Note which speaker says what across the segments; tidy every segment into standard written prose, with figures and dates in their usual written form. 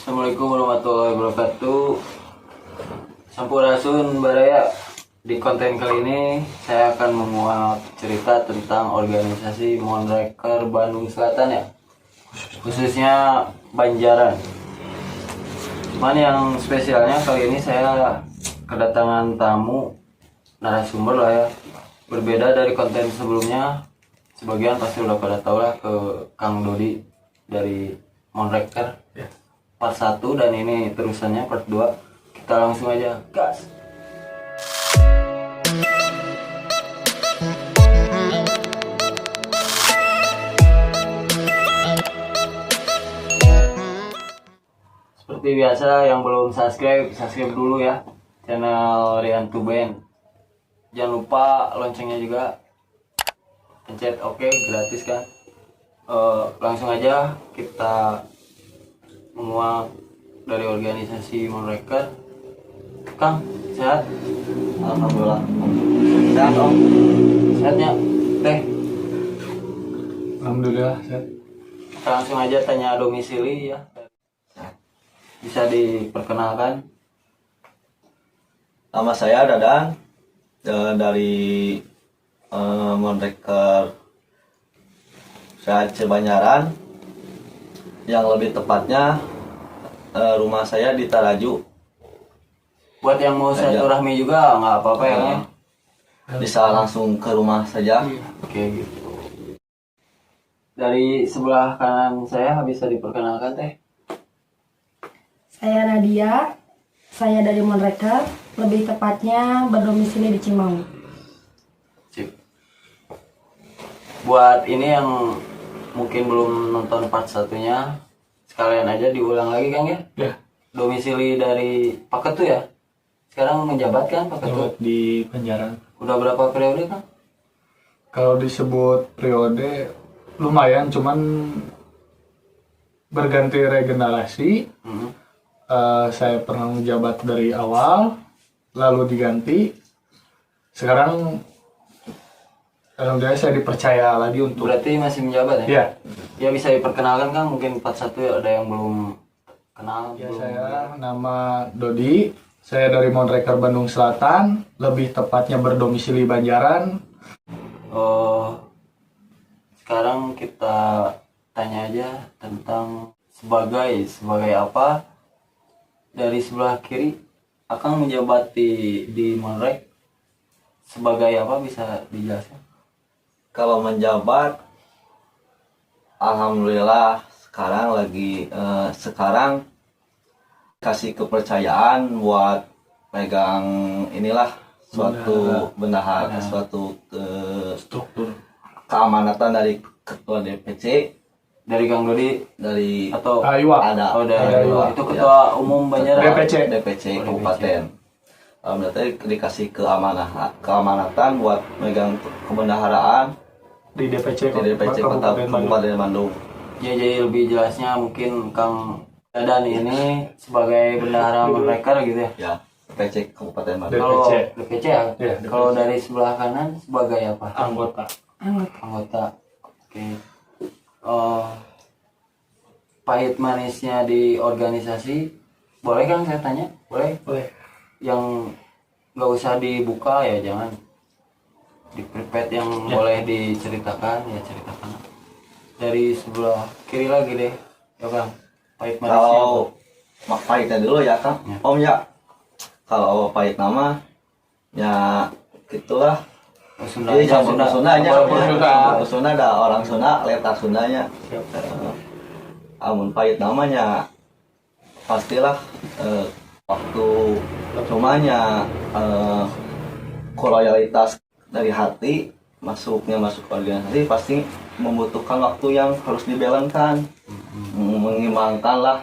Speaker 1: Assalamualaikum warahmatullahi wabarakatuh. Sampurasun Baraya. Di konten kali ini saya akan menguak cerita tentang organisasi Monreker Bandung Selatan ya, khususnya Banjaran. Cuman yang spesialnya kali ini saya kedatangan tamu narasumber lah ya, berbeda dari konten sebelumnya. Sebagian pasti udah pada tahu lah ke Kang Dodi dari Monreker part 1, dan ini terusannya part 2. Kita langsung aja gas. Seperti biasa, yang belum subscribe dulu ya channel Riantu Band. Jangan lupa loncengnya juga, pencet oke, gratis kan. Langsung aja kita menguak dari organisasi Monreker. Kang, sehat?
Speaker 2: Alhamdulillah.
Speaker 1: Sehat Om? Sehatnya? Teh?
Speaker 3: Alhamdulillah sehat.
Speaker 1: Kita langsung aja tanya domisili ya. Bisa diperkenalkan?
Speaker 2: Nama saya Dadan, dari Monreker Cibanjaran. Yang lebih tepatnya rumah saya di Taraju.
Speaker 1: Buat yang mau silaturahmi juga nggak apa-apa ya?
Speaker 2: Bisa langsung ke rumah saja.
Speaker 1: Oke gitu. Dari sebelah kanan saya bisa diperkenalkan Teh?
Speaker 4: Saya Nadia, saya dari Monreker, lebih tepatnya berdomisili di Cimau.
Speaker 1: Sip. Buat ini yang mungkin belum nonton part satunya, sekalian aja diulang lagi Kang ya?
Speaker 3: Ya,
Speaker 1: Domisili dari Paketu ya? Sekarang menjabat kan Paketu?
Speaker 3: di Banjaran.
Speaker 1: Udah berapa periode Kang?
Speaker 3: Kalau disebut periode lumayan, cuman berganti regenerasi. Saya pernah menjabat dari awal, lalu diganti. Sekarang alhamdulillah saya dipercaya lagi untuk.
Speaker 1: Berarti masih menjabat ya?
Speaker 3: Ya,
Speaker 1: Ya bisa diperkenalkan Kang, mungkin part 1 ya, ada yang belum kenal.
Speaker 3: ya
Speaker 1: belum.
Speaker 3: saya nama Dodi. Saya dari Monreker Bandung Selatan, lebih tepatnya berdomisili Banjaran.
Speaker 1: Sekarang kita tanya aja tentang sebagai apa. Dari sebelah kiri akan menjabat di Monrek sebagai apa, bisa dijelaskan?
Speaker 2: Kalau menjabat, alhamdulillah sekarang kasih kepercayaan buat pegang inilah suatu bendahara, suatu
Speaker 3: Struktur.
Speaker 2: keamanatan dari ketua DPC,
Speaker 1: Dari Kang Dodi
Speaker 2: dari
Speaker 1: atau
Speaker 3: Iwa.
Speaker 2: ada
Speaker 1: dari
Speaker 2: Iwa.
Speaker 1: itu ketua umum Banjaran?
Speaker 2: DPC Kabupaten. Berarti dikasih keamanatan buat megang kebendaharaan
Speaker 3: Di DPC
Speaker 2: di DPC Kabupaten Bandung.
Speaker 1: Ya, jadi lebih jelasnya mungkin Kang Dadan ini sebagai bendahara Monreker gitu ya?
Speaker 2: Ya, DPC Kabupaten Bandung.
Speaker 1: Kalau
Speaker 3: DPC.
Speaker 1: DPC ya?
Speaker 3: Ya,
Speaker 1: Kalau dari sebelah kanan sebagai apa?
Speaker 3: Anggota.
Speaker 1: Anggota. Oke. Pahit manisnya di organisasi, boleh Kang saya tanya? Boleh?
Speaker 3: Boleh.
Speaker 1: Yang nggak usah dibuka ya, jangan di private, yang boleh diceritakan ya ceritakan. Dari sebelah kiri lagi deh ya Kang, pahit manisnya
Speaker 2: Kalau pahitnya dulu ya Kang.
Speaker 1: Ya.
Speaker 2: Om ya. Kalau pahit nama ya gitulah.
Speaker 1: Sunda,
Speaker 2: Jadi campur Sundanya,
Speaker 1: Sunda.
Speaker 2: ada orang Sunda, letak Sundanya. Amun pahit namanya pastilah waktu cumanya loyalitas dari hati masuk organisasi pasti membutuhkan waktu yang harus dibelankan, mengimbangkan lah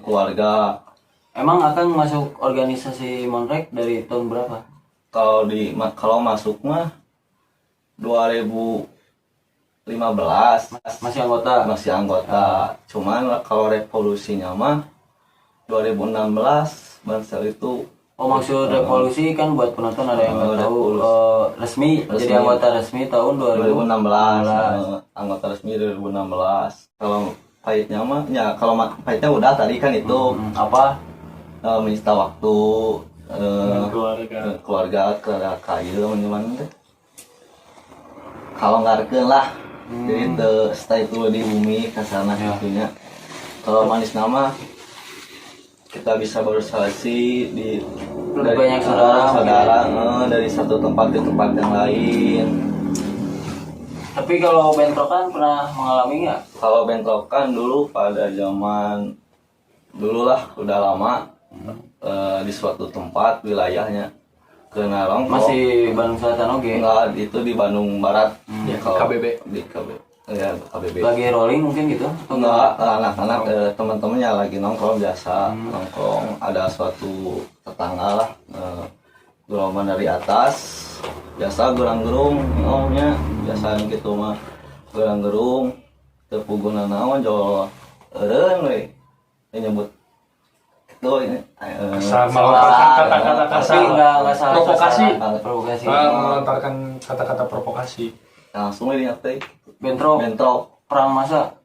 Speaker 2: keluarga.
Speaker 1: Emang akan masuk organisasi Monrek dari tahun berapa?
Speaker 2: Kalau masuk mah 2015
Speaker 1: Masih anggota?
Speaker 2: masih anggota. Cuman kalau revolusinya mah 2016 Bansel itu.
Speaker 1: Oh, maksud revolusi kan buat penonton ada yang nggak tahu, resmi jadi anggota resmi tahun
Speaker 2: 2016. Anggota resmi 2016. Kalau pahitnya mah ya kalau pahitnya udah tadi kan itu
Speaker 1: Apa?
Speaker 2: menyita waktu
Speaker 3: keluarga.
Speaker 2: keluarga kayu teman-teman teh kalau ngarkeun lah jadi stay dulu di bumi kasana
Speaker 1: Ya.
Speaker 2: gitunya. Kalau manis nama kita bisa bersosialisasi di
Speaker 1: Lebih banyak saudara,
Speaker 2: dari satu tempat ke tempat yang lain.
Speaker 1: Tapi kalau bentrokan pernah mengalami nggak?
Speaker 2: Kalau bentrokan dulu pada zaman dulu lah udah lama di suatu tempat wilayahnya kena rongkok.
Speaker 1: Masih Bandung Selatan oke.
Speaker 2: Enggak, itu di Bandung Barat.
Speaker 3: Ya,
Speaker 2: Kalau
Speaker 3: KBB.
Speaker 2: Di KB. Ya, KBB.
Speaker 1: Lagi rolling mungkin gitu? Atau
Speaker 2: Enggak, anak-anak teman-temannya lagi nongkrong biasa. Nongkrong ada suatu tetangga lah gelombang dari atas. Biasa gerang-gerung ngomongnya biasa gitu mah. Gerang-gerung tepugunan naon jol eureun we. Dia nyebut itu ini
Speaker 3: Kasar, melontarkan kata-kata kasar.
Speaker 1: Tapi nggak salah
Speaker 3: Provokasi.
Speaker 1: sasaran. Provokasi.
Speaker 3: Melontarkan kata-kata provokasi.
Speaker 2: langsung ini teh
Speaker 1: Bentrok.
Speaker 2: bentrok.
Speaker 1: Perang masa.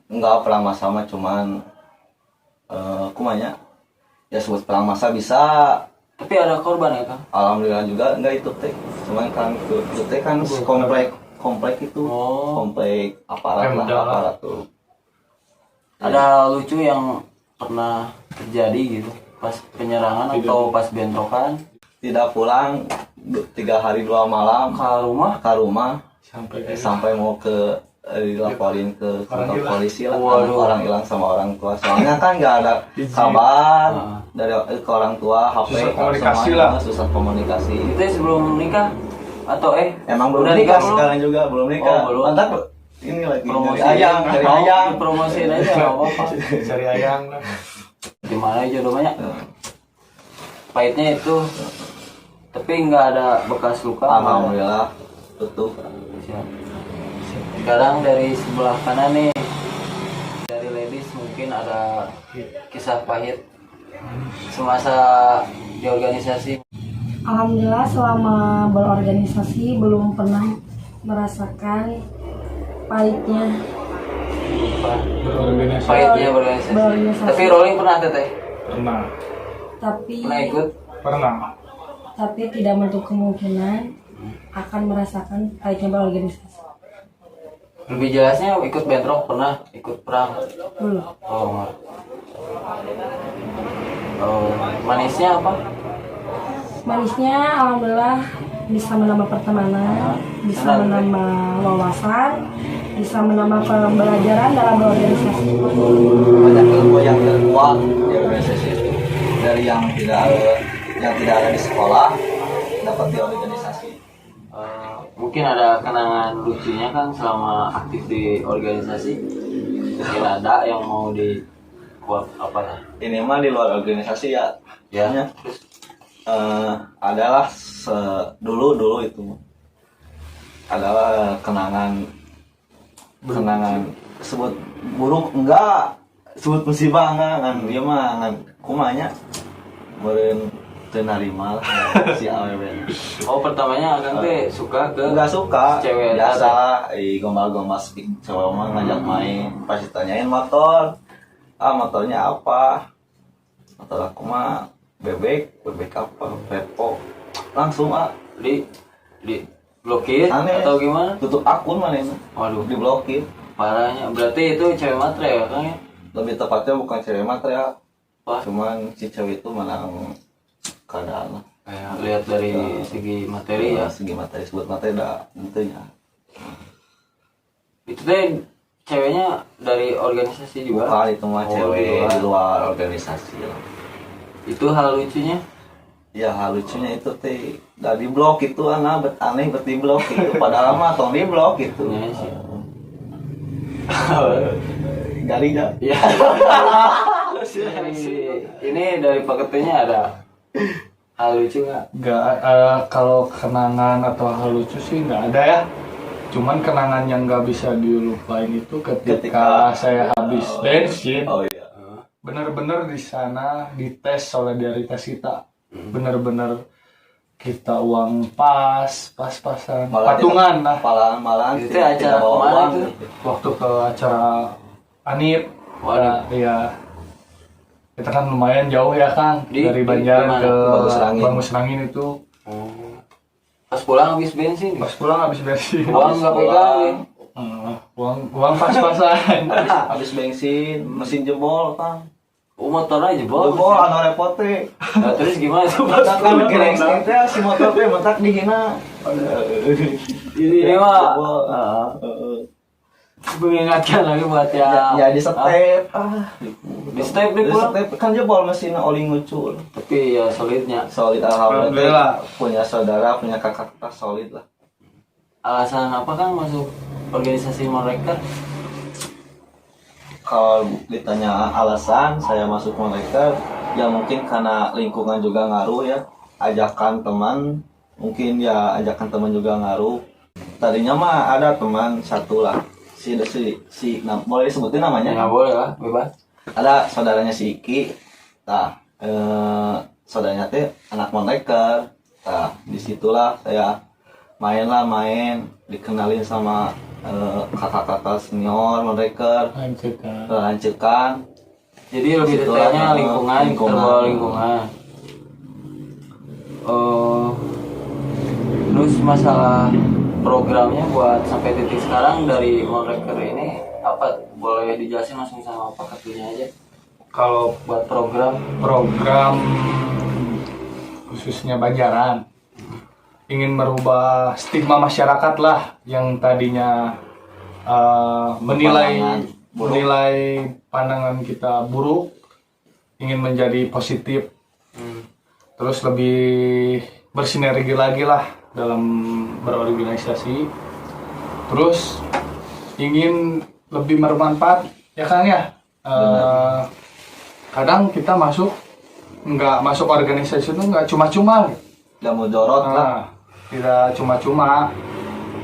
Speaker 2: Enggak perang masa mah cuman kumanya ya sebut perang masa bisa.
Speaker 1: Tapi ada korban ya Kang?
Speaker 2: Alhamdulillah juga enggak itu teh cuman kan itu teh kan komplek itu komplek aparat
Speaker 3: Pemda
Speaker 2: lah
Speaker 3: lah.
Speaker 2: aparat tuh.
Speaker 1: Ada lucu yang pernah terjadi gitu pas penyerangan atau pas bentrokan
Speaker 2: Tidak pulang 3 hari 2 malam
Speaker 1: ke rumah
Speaker 2: sampai mau ke dilaporin ke kantor
Speaker 3: hilang.
Speaker 2: polisi lah.
Speaker 1: Waduh.
Speaker 2: Orang hilang sama orang tua soalnya kan nggak ada
Speaker 3: Izin.
Speaker 2: kabar dari ke orang tua HP
Speaker 3: Susah komunikasi
Speaker 2: semuanya,
Speaker 3: lah.
Speaker 2: susah komunikasi.
Speaker 1: itu sebelum nikah atau
Speaker 2: Emang belum
Speaker 1: udah
Speaker 2: nikah
Speaker 1: belum?
Speaker 2: sekarang juga belum nikah.
Speaker 1: Oh, belum.
Speaker 2: Mantap ini lagi
Speaker 1: Promosi
Speaker 2: dari ayang dari ayang.
Speaker 1: promosiin aja nggak apa-apa.
Speaker 3: Cari ayang lah.
Speaker 1: Gimana jodohnya? Pahitnya itu tapi nggak ada bekas luka.
Speaker 2: Alhamdulillah tutup.
Speaker 1: Siap. Sekarang dari sebelah kanan nih dari ladies mungkin ada kisah pahit semasa di organisasi.
Speaker 4: Alhamdulillah selama berorganisasi belum pernah merasakan pahitnya.
Speaker 3: Berorganisasi.
Speaker 1: Pahitnya berorganisasi.
Speaker 4: Berorganisasi.
Speaker 1: Tapi rolling pernah teteh?
Speaker 3: Pernah.
Speaker 4: Tapi
Speaker 1: Pernah ikut?
Speaker 3: Pernah.
Speaker 4: tidak menutup kemungkinan akan merasakan pahitnya berorganisasi.
Speaker 1: Lebih jelasnya ikut bentrok pernah, ikut perang.
Speaker 4: Belum.
Speaker 1: Oh, enggak. Oh, manisnya apa?
Speaker 4: Manisnya alhamdulillah bisa menambah pertemanan, bisa menambah wawasan, bisa menambah pembelajaran dalam berorganisasi.
Speaker 2: Banyak ilmu yang terkuat di organisasi itu dari yang tidak ada di sekolah dapat di organisasi.
Speaker 1: Mungkin ada kenangan lucunya kan selama aktif di organisasi. Mungkin ada yang mau di apa lah?
Speaker 2: Ini mah di luar organisasi ya.
Speaker 1: Ya.
Speaker 2: Adalah dulu itu adalah kenangan sebut buruk enggak sebut musibah enggak kan dia mah kan kumanya meureun teu narima lah si awewe.
Speaker 1: Oh, pertamanya Akang teh suka ke
Speaker 2: Enggak suka
Speaker 1: cewek
Speaker 2: biasa gombal-gombal speak cewek mah ngajak main pas ditanyain motor motornya apa motor aku mah bebek apa Vepo langsung
Speaker 1: di blokir
Speaker 2: Aneh.
Speaker 1: atau gimana?
Speaker 2: tutup akun mana ini
Speaker 1: Waduh,
Speaker 2: diblokir.
Speaker 1: parahnya. Berarti itu cewek matre ya Kang ya?
Speaker 2: Lebih tepatnya bukan cewek material
Speaker 1: Wah,
Speaker 2: cuman si cewek itu menang keadaan lah.
Speaker 1: kayak lihat dari segi materi ya.
Speaker 2: Segi materi sebut materi dah tentunya
Speaker 1: Itu teh ceweknya dari organisasi juga.
Speaker 2: bukan itu mah
Speaker 1: Oh,
Speaker 2: cewek
Speaker 1: di
Speaker 2: di luar organisasi lah.
Speaker 1: Itu hal lucunya.
Speaker 2: Ya hal lucunya itu teh dari blok itu aneh bet di blok itu padahal mah tong di blok itu
Speaker 1: Iya sih.
Speaker 2: garingnya
Speaker 1: Ya. Ini dari paketnya ada hal lucu nggak?
Speaker 3: Nggak, kalau kenangan atau hal lucu sih nggak ada ya. Cuman kenangan yang nggak bisa dilupain itu ketika saya habis bensin.
Speaker 2: oh iya
Speaker 3: Bener-bener di sana dites solidaritas kita. Bener-bener kita uang pas-pasan, patungan lah.
Speaker 2: malah
Speaker 1: Itu acara
Speaker 2: bawa
Speaker 1: kemana
Speaker 2: uang
Speaker 1: itu?
Speaker 2: gitu.
Speaker 3: Waktu ke acara Anip
Speaker 1: Waduh.
Speaker 3: Iya. Kita kan lumayan jauh ya Kang, dari Banjaran
Speaker 1: mana?
Speaker 3: ke
Speaker 2: Bangus-Rangin.
Speaker 3: Bangus-Rangin itu.
Speaker 1: Oh. Pas pulang habis bensin.
Speaker 3: Pas pulang habis bensin.
Speaker 1: Uang nggak pegang nih.
Speaker 3: Uang pas-pasan.
Speaker 2: Habis bensin, mesin jebol Kang.
Speaker 1: Oh, motor aja jebol.
Speaker 2: Jebol anu repot teh.
Speaker 1: Nah, terus gimana tuh?
Speaker 2: Mentak kan gereng teh si motor teh mentak dihina.
Speaker 1: Ini mah
Speaker 2: Jebol.
Speaker 1: mengingatkan lagi buat ya.
Speaker 2: Ya di step.
Speaker 1: Di step
Speaker 2: Di
Speaker 1: deh pulang.
Speaker 2: step kan jebol mesinnya oli ngucul.
Speaker 1: Tapi ya solidnya.
Speaker 2: Solid alhamdulillah. Punya saudara, punya kakak solid lah.
Speaker 1: Alasan apa Kang masuk organisasi mereka?
Speaker 2: Kalau ditanya alasan saya masuk mereka, ya mungkin karena lingkungan juga ngaruh ya. Ajakan teman, mungkin ya ajakan teman juga ngaruh. Tadinya mah ada teman satu lah. Boleh disebutin namanya?
Speaker 1: Nggak boleh lah, bebas.
Speaker 2: Ada saudaranya si Iki. Nah, saudaranya teh anak Monreker. Nah, disitulah saya main, dikenalin sama kakak-kakak senior Monreker. Lanjutkan.
Speaker 1: Jadi lebih
Speaker 2: Situlah,
Speaker 1: detailnya lingkungan, terbawa lingkungan. Terus masalah programnya buat sampai titik sekarang dari Monreker ini apa? Boleh dijelasin langsung sama Pak Ketuanya aja.
Speaker 3: Kalau
Speaker 1: Buat program
Speaker 3: khususnya Banjaran ingin merubah stigma masyarakat lah yang tadinya menilai pandangan kita buruk, ingin menjadi positif, terus lebih bersinergi lagi lah dalam berorganisasi, terus ingin lebih bermanfaat ya Kang ya. Kadang kita nggak masuk organisasi itu nggak cuma-cuma,
Speaker 2: Gak mau jorot lah.
Speaker 3: tidak cuma-cuma.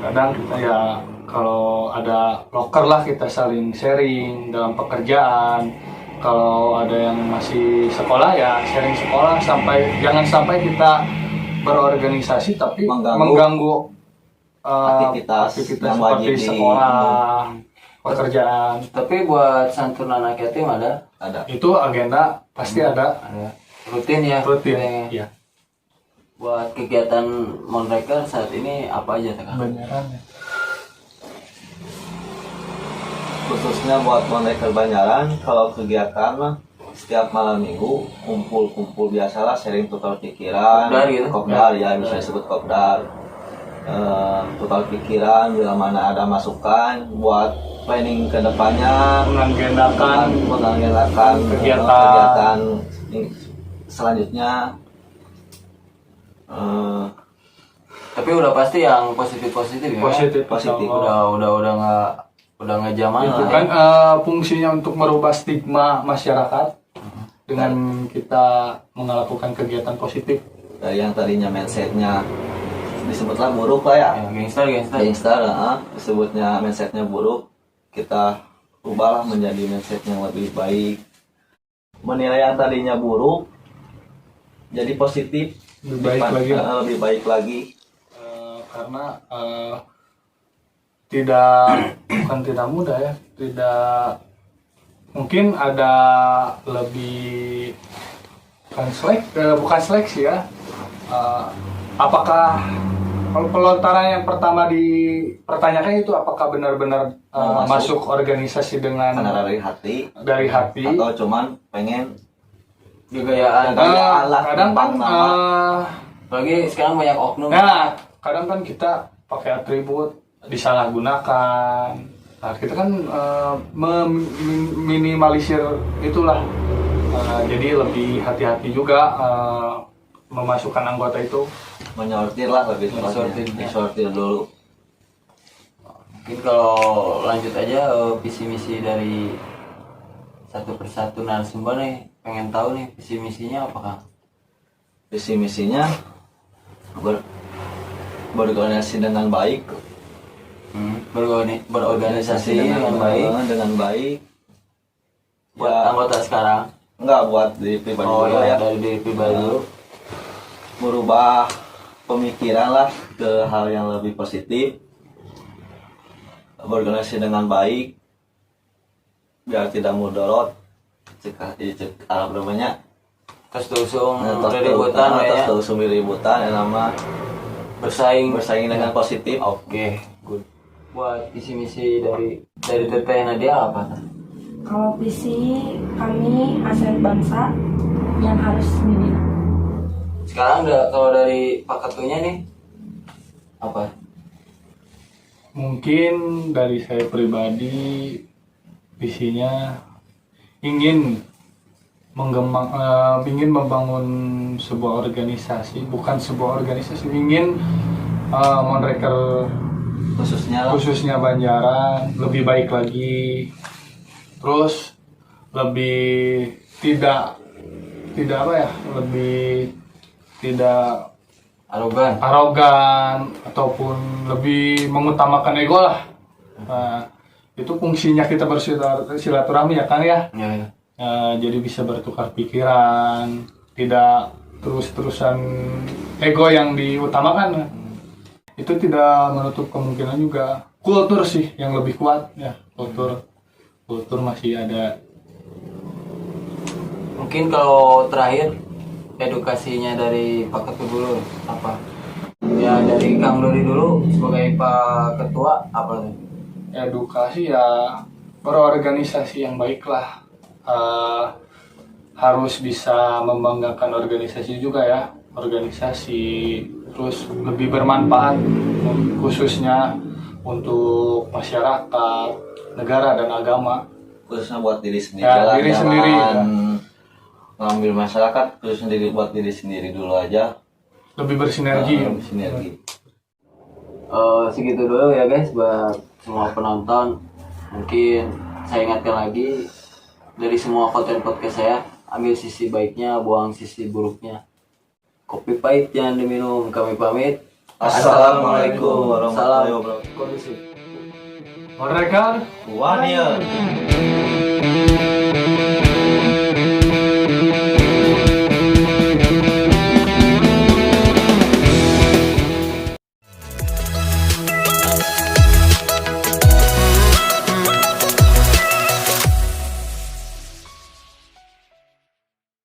Speaker 3: Kadang kita ya kalau ada loker lah kita saling sharing dalam pekerjaan. Kalau ada yang masih sekolah ya sharing sekolah, jangan sampai kita berorganisasi tapi mengganggu
Speaker 2: aktivitas yang
Speaker 3: seperti
Speaker 2: wajib di
Speaker 3: sekolah, pekerjaan.
Speaker 1: tapi buat santunan anak yatim ada
Speaker 3: Itu agenda pasti ada.
Speaker 1: rutin ya.
Speaker 3: Rutin. Iya.
Speaker 1: Buat kegiatan Monreker saat ini apa aja Kang?
Speaker 3: Banjaran ya.
Speaker 2: Khususnya buat Monreker Banjaran, kalau kegiatan mah setiap malam minggu kumpul biasalah, sharing tukar pikiran.
Speaker 1: Kopdar gitu?
Speaker 2: Kopdar ya, bisa disebut kopdar. Tukar pikiran bila mana ada masukan buat planning ke depannya, mengagendakan kegiatan selanjutnya.
Speaker 1: Tapi udah pasti yang positif ya.
Speaker 3: Positif.
Speaker 1: Udah nggak zaman
Speaker 3: Itu
Speaker 1: lah.
Speaker 3: kan fungsinya untuk merubah stigma masyarakat dengan kita melakukan kegiatan positif.
Speaker 2: Dari yang tadinya mindsetnya disebutlah buruk lah ya,
Speaker 1: Gangster.
Speaker 2: gangster, disebutnya mindsetnya buruk, kita ubahlah menjadi mindset yang lebih baik. Menilai yang tadinya buruk jadi positif, lebih baik lagi.
Speaker 3: Karena tidak mudah ya, mungkin ada lebih bukan seleksi ya. Apakah pelontaran yang pertama dipertanyakan itu apakah benar-benar masuk organisasi dengan
Speaker 2: Karena dari hati atau cuman pengen
Speaker 1: Gaya-gayaan.
Speaker 3: kadang kan
Speaker 1: Apalagi sekarang banyak oknum.
Speaker 3: nah kadang kan kita pakai atribut disalahgunakan. Nah, kita kan meminimalisir itulah. Jadi lebih hati-hati juga memasukkan anggota itu.
Speaker 2: menyortir lah, lebih
Speaker 1: Mensortir.
Speaker 2: disortir dulu.
Speaker 1: Mungkin kalau lanjut aja visi misi dari satu persatu narasumber nih, pengen tahu nih visi misinya apa Kang?
Speaker 2: Visi misinya berorganisasi dengan baik,
Speaker 1: Berorganisasi dengan baik.
Speaker 2: dengan baik.
Speaker 1: Buat
Speaker 2: Ya,
Speaker 1: anggota sekarang.
Speaker 2: enggak buat diri pribadi
Speaker 1: Oh
Speaker 2: dulu
Speaker 1: ya,
Speaker 2: ya.
Speaker 1: dari diri pribadi dulu.
Speaker 2: Merubah pemikiran lah ke hal yang lebih positif, berorganisasi dengan baik, biar tidak mudorot cek Arab namanya
Speaker 1: Terus tusung
Speaker 2: terus
Speaker 1: ributan ya.
Speaker 2: terus ributan yang nama
Speaker 1: Bersaing.
Speaker 2: dengan positif.
Speaker 1: Oke, good. Buat visi misi dari Teteh Nadia apa?
Speaker 4: Kalau visi kami aset bangsa yang harus dibina.
Speaker 1: Sekarang kalau dari Pak Ketunya nih apa?
Speaker 3: Mungkin dari saya pribadi visinya ingin ingin membangun sebuah organisasi, bukan sebuah organisasi, ingin Monreker khususnya Banjaran lebih baik lagi, terus lebih tidak apa ya, lebih tidak arogan ataupun lebih mengutamakan ego lah. Nah, itu fungsinya kita bersilaturahmi ya Kang ya.
Speaker 1: Ya.
Speaker 3: Jadi bisa bertukar pikiran, tidak terus-terusan ego yang diutamakan. Itu tidak menutup kemungkinan juga kultur sih yang lebih kuat ya. Kultur masih ada.
Speaker 1: Mungkin kalau terakhir edukasinya dari Pak Ketua dulu apa? Ya dari Kang Dodi dulu sebagai Pak Ketua apa tuh?
Speaker 3: Edukasi ya berorganisasi yang baik lah. Harus bisa membanggakan organisasi juga ya, organisasi terus lebih bermanfaat khususnya untuk masyarakat, negara dan agama,
Speaker 2: Khususnya buat diri sendiri
Speaker 3: ya,
Speaker 2: lah,
Speaker 3: diri
Speaker 2: jangan
Speaker 3: sendiri ya.
Speaker 2: ngambil masyarakat, khususnya buat diri sendiri dulu aja,
Speaker 3: Lebih bersinergi.
Speaker 2: sinergi.
Speaker 1: Segitu dulu ya guys buat semua penonton. Mungkin saya ingatkan lagi, dari semua konten podcast saya, ambil sisi baiknya, buang sisi buruknya. Kopi pahit jangan diminum. Kami pamit.
Speaker 2: Assalamualaikum warahmatullahi
Speaker 1: Salam
Speaker 2: wabarakatuh.
Speaker 1: kondusif.
Speaker 3: Monreker
Speaker 2: Wah, dia.